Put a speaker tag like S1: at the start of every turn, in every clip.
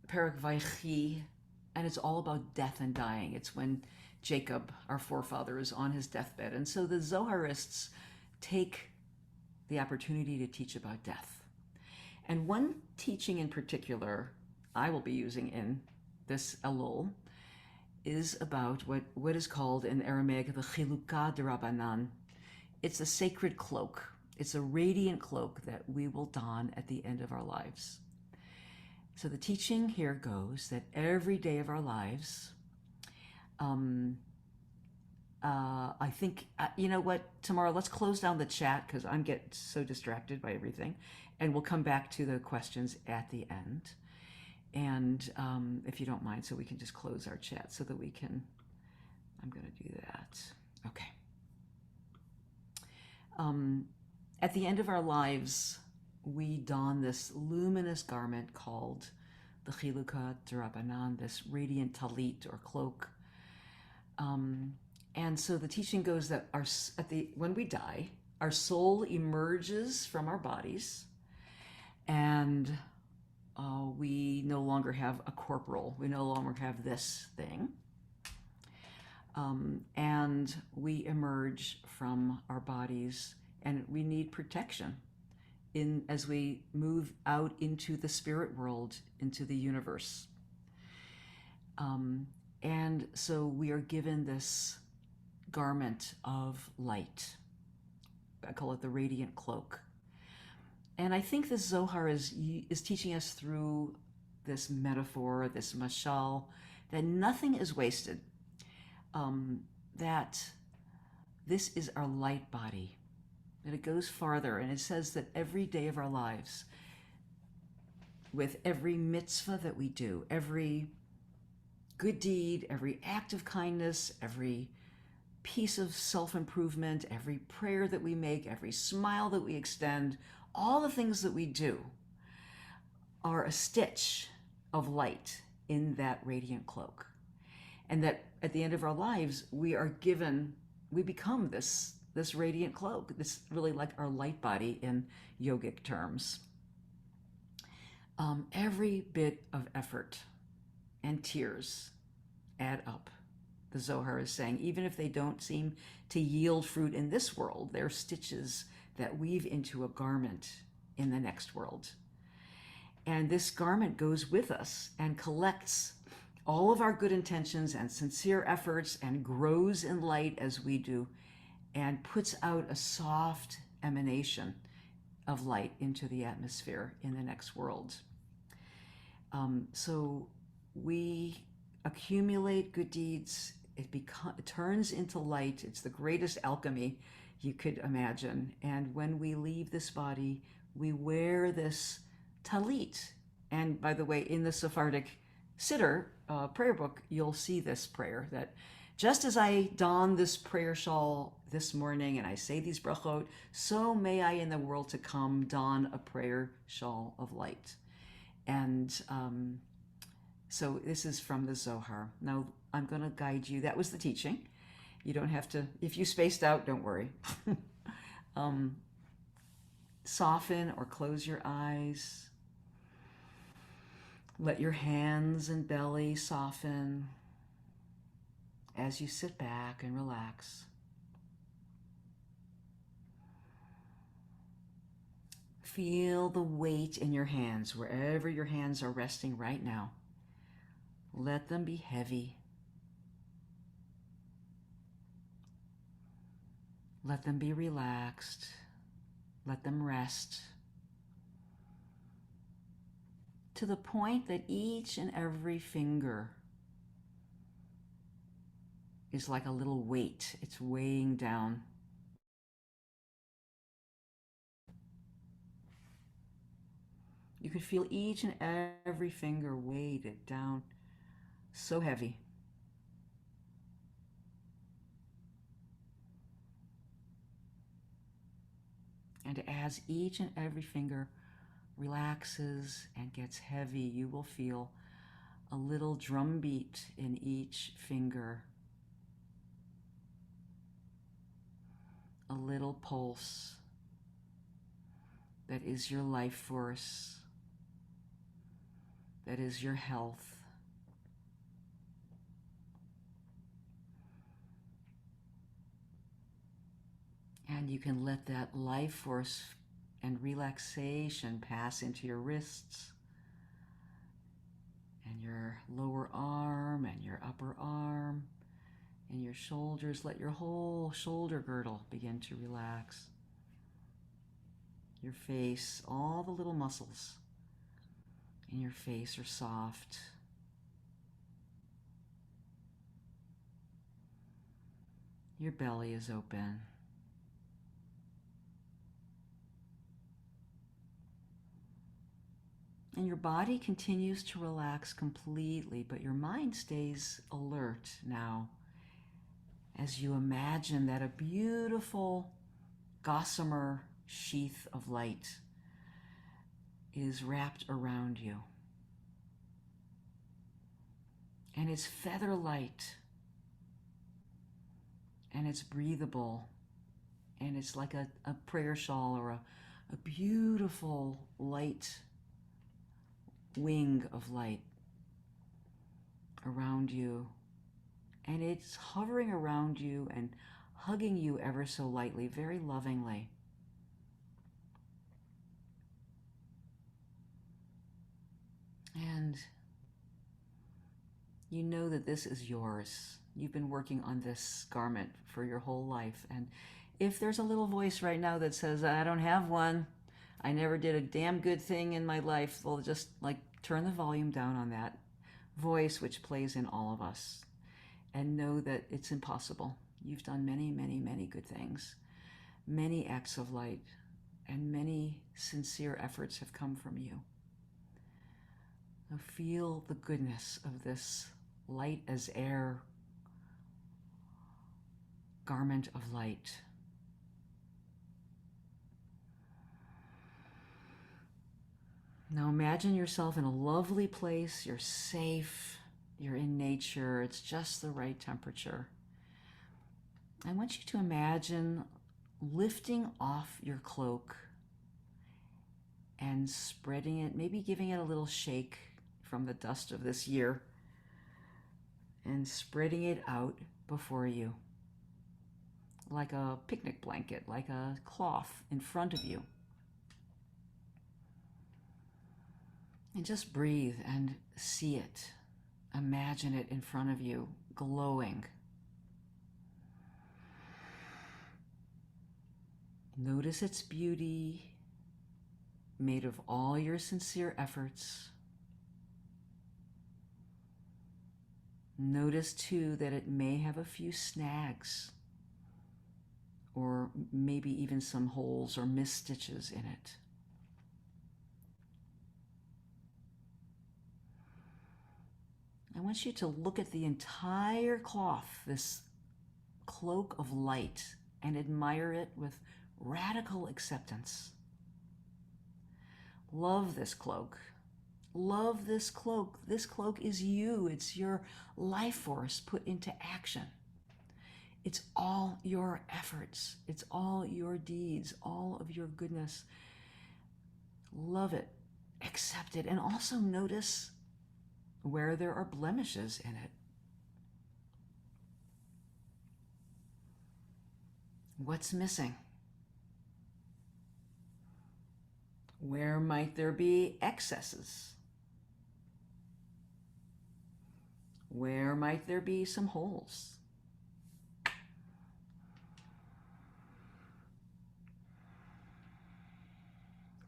S1: Perek Vaychi, and it's all about death and dying. It's when Jacob, our forefather, is on his deathbed. And so the Zoharists take the opportunity to teach about death. And one teaching in particular I will be using in this Elul is about what is called in Aramaic the Chilukah d'Rabanan. It's a sacred cloak. It's a radiant cloak that we will don at the end of our lives. So the teaching here goes that every day of our lives, I think, you know what, Tamara, let's close down the chat because I'm getting so distracted by everything. And we'll come back to the questions at the end. And if you don't mind, so we can just close our chat so that we can, I'm going to do that. Okay. At the end of our lives, we don this luminous garment called the Chilukah d'Rabanan, this radiant talit or cloak. And so the teaching goes that when we die, our soul emerges from our bodies, and we no longer have a corporal. We no longer have this thing. And we emerge from our bodies, and we need protection as we move out into the spirit world, into the universe. And so we are given this garment of light. I call it the radiant cloak. And I think the Zohar is teaching us through this metaphor, this mashal, that nothing is wasted, that this is our light body. And it goes farther, and it says that every day of our lives, with every mitzvah that we do, every good deed, every act of kindness, every piece of self-improvement, every prayer that we make, every smile that we extend, all the things that we do are a stitch of light in that radiant cloak. And that at the end of our lives, we become this radiant cloak, this really like our light body in yogic terms. Every bit of effort and tears add up. The Zohar is saying, even if they don't seem to yield fruit in this world, they're stitches that weave into a garment in the next world. And this garment goes with us and collects all of our good intentions and sincere efforts and grows in light as we do, and puts out a soft emanation of light into the atmosphere in the next world. So we accumulate good deeds. It turns into light. It's the greatest alchemy you could imagine. And when we leave this body, we wear this talit. And by the way, in the Sephardic Siddur prayer book, you'll see this prayer that just as I don this prayer shawl this morning and I say these brachot, so may I in the world to come don a prayer shawl of light. And so this is from the Zohar. Now I'm going to guide you. That was the teaching. You don't have to, if you spaced out, don't worry. Soften or close your eyes. Let your hands and belly soften as you sit back and relax. Feel the weight in your hands, wherever your hands are resting right now. Let them be heavy. Let them be relaxed. Let them rest. To the point that each and every finger is like a little weight. It's weighing down. You could feel each and every finger weighted down, so heavy. And as each and every finger relaxes and gets heavy, you will feel a little drum beat in each finger, a little pulse that is your life force, that is your health. And you can let that life force and relaxation pass into your wrists and your lower arm and your upper arm and your shoulders. Let your whole shoulder girdle begin to relax. Your face, all the little muscles in your face are soft. Your belly is open. And your body continues to relax completely, but your mind stays alert now as you imagine that a beautiful gossamer sheath of light is wrapped around you. And it's feather light, and it's breathable, and it's like a prayer shawl or a beautiful light wing of light around you, and it's hovering around you and hugging you ever so lightly, very lovingly. And you know that this is yours. You've been working on this garment for your whole life, and if there's a little voice right now that says, I don't have one, I never did a damn good thing in my life, well, just like turn the volume down on that voice which plays in all of us, and know that it's impossible. You've done many, many, many good things. Many acts of light and many sincere efforts have come from you. Now feel the goodness of this light as air garment of light. Now imagine yourself in a lovely place. You're safe. You're in nature. It's just the right temperature. I want you to imagine lifting off your cloak and spreading it, maybe giving it a little shake from the dust of this year, and spreading it out before you like a picnic blanket, like a cloth in front of you. And just breathe and see it. Imagine it in front of you, glowing. Notice its beauty, made of all your sincere efforts. Notice too that it may have a few snags, or maybe even some holes or misstitches in it. I want you to look at the entire cloth, this cloak of light, and admire it with radical acceptance. Love this cloak. Love this cloak. This cloak is you. It's your life force put into action. It's all your efforts. It's all your deeds, all of your goodness. Love it. Accept it. And also notice where there are blemishes in it. What's missing? Where might there be excesses? Where might there be some holes?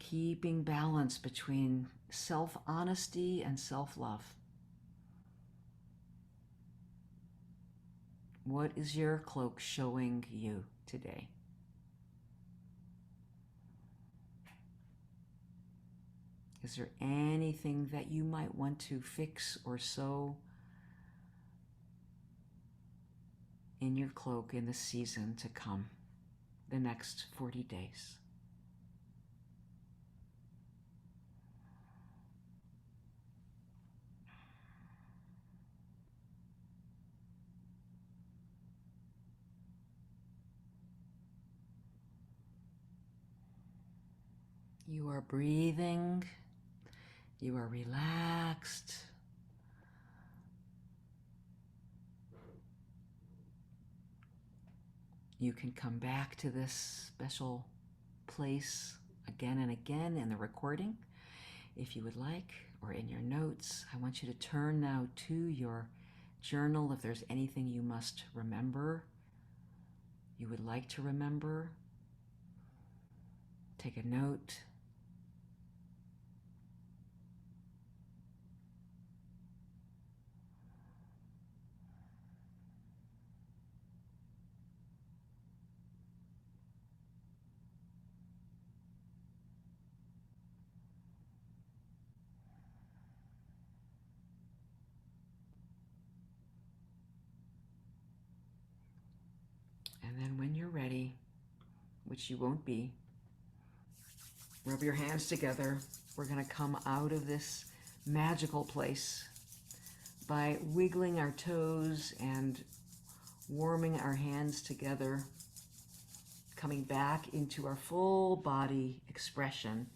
S1: Keeping balance between self-honesty and self-love. What is your cloak showing you today? Is there anything that you might want to fix or sew in your cloak in the season to come, the next 40 days? You are breathing You are relaxed. You can come back to this special place again and again in the recording if you would like, or in your notes. I want you to turn now to your journal if there's anything you must remember, you would like to remember. Take a note. And then when you're ready, which you won't be, rub your hands together. We're going to come out of this magical place by wiggling our toes and warming our hands together, coming back into our full body expression,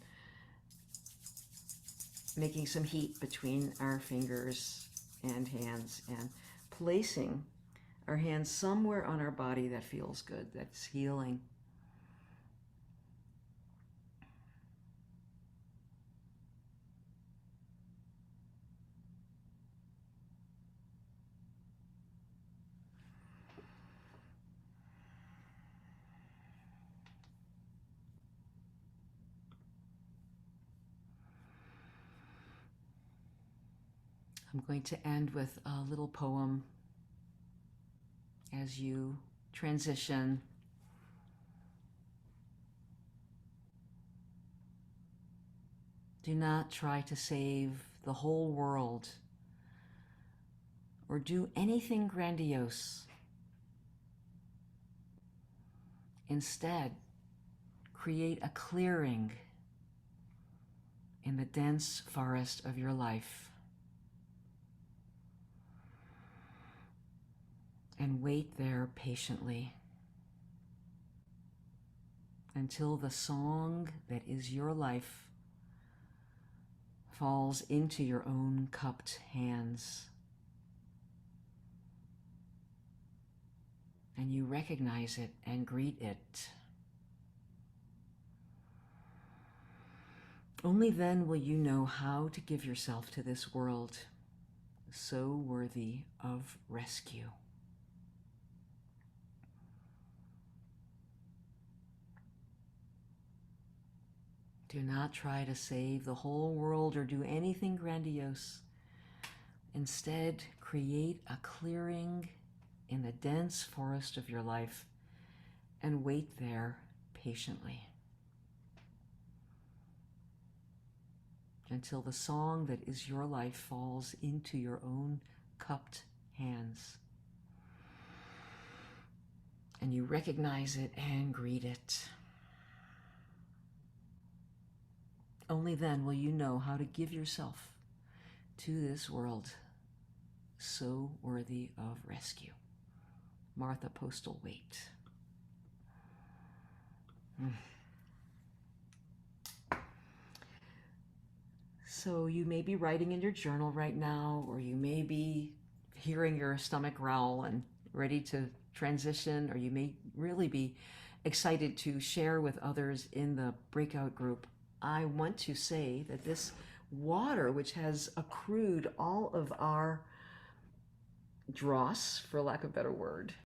S1: making some heat between our fingers and hands, and placing our hands somewhere on our body that feels good, that's healing. I'm going to end with a little poem as you transition. Do not try to save the whole world or do anything grandiose. Instead, create a clearing in the dense forest of your life and wait there patiently until the song that is your life falls into your own cupped hands and you recognize it and greet it. Only then will you know how to give yourself to this world so worthy of rescue. Do not try to save the whole world or do anything grandiose. Instead, create a clearing in the dense forest of your life and wait there patiently until the song that is your life falls into your own cupped hands and you recognize it and greet it. Only then will you know how to give yourself to this world so worthy of rescue. Martha Postal Waite. So you may be writing in your journal right now, or you may be hearing your stomach growl and ready to transition, or you may really be excited to share with others in the breakout group. I want to say that this water, which has accrued all of our dross, for lack of a better word,